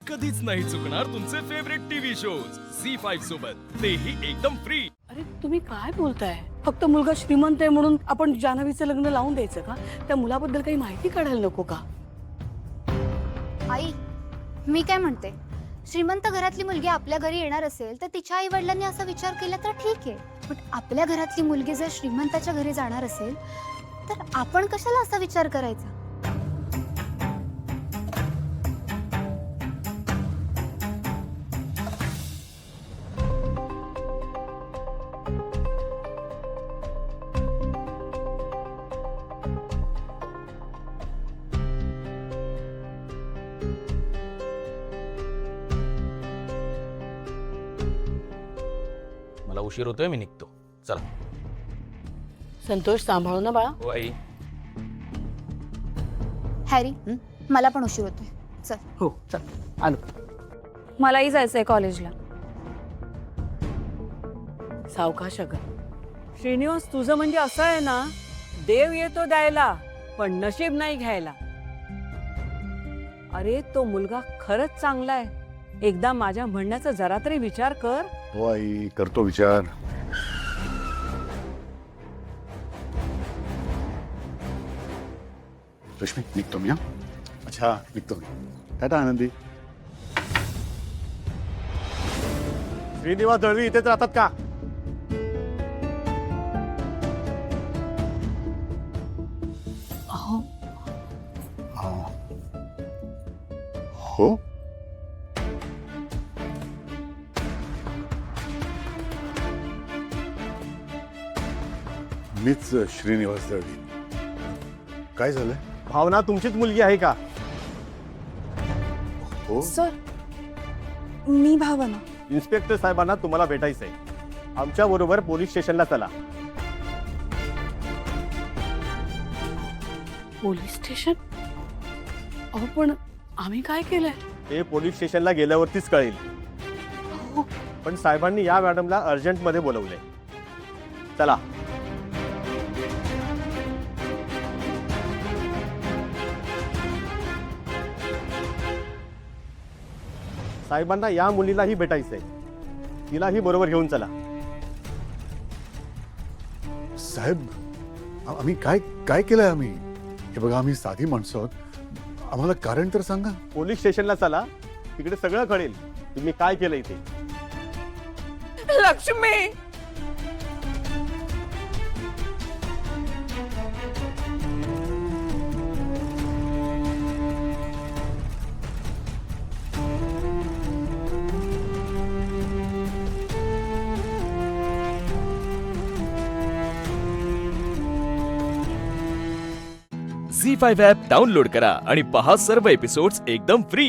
कधीच नाही चुकणार तुमचे फेवरेट टीव्ही शोज झी5 सोबत, तेही एकदम फ्री। अरे तुम्ही काय बोलताय? फक्त मुलगा श्रीमंत आहे म्हणून आपण जान्हवीचं लग्न लावून द्यायचं का? त्या मुलाबद्दल काही माहिती काढायला नको का? आई, मी काय म्हणते, श्रीमंत घरातली मुलगी आपल्या घरी येणार असेल तर तिच्या आई वडिलांनी असा विचार केला तर ठीक आहे, पण आपल्या घरातली मुलगी जर श्रीमंताच्या घरी जाणार असेल तर आपण कशाला असा विचार करायचा? मला उशीर होतोय, मी निघतो। चला। संतोष सांभाळू ना बाळा। हो आई। हॅरी, मला पण उशीर होतोय, चल। हो चल आलो। मलाही जायचंय कॉलेजला। सावकाश अगं। श्रीनिवास तुझं म्हणजे असं आहे ना, देव येतो द्यायला पण नशीब नाही घ्यायला। अरे तो मुलगा खरंच चांगला आहे, एकदा माझ्या म्हणण्याचा जरा तरी विचार कर। हो आई, करतो विचार। रश्मी निघतो मी। अच्छा निघतो मी, टाटा आनंदी। श्रीनिवास दळवी इथेच राहतात का? अहो हो मीच श्रीनिवास दळवी। काय झालंय? भावना तुमचीच मुलगी आहे का? हो सर, मी भावना। इन्स्पेक्टर साहेबांना तुम्हाला भेटायचंय, आमच्या बरोबर पोलीस स्टेशनला चला। Police station? अहो पण आम्ही काय केलंय? हे पोलीस स्टेशनला गेल्यावरतीच कळेल, पण साहेबांनी या मॅडमला अर्जंट मध्ये बोलवलंय। चला। साहेबांना या मुलीलाही भेटायचंय, तिलाही बरोबर घेऊन चला। साहेब, आम्ही काय काय केलंय? आम्ही हे बघा, आम्ही साधी माणसं आहोत, आम्हाला कारण तर सांगा। पोलीस स्टेशनला चला, तिकडे सगळं कळेल तुम्ही काय केलंय ते। लक्ष्मी, झी5 ॲप डाउनलोड करा आणि पहा सर्व एपिसोड्स एकदम फ्री।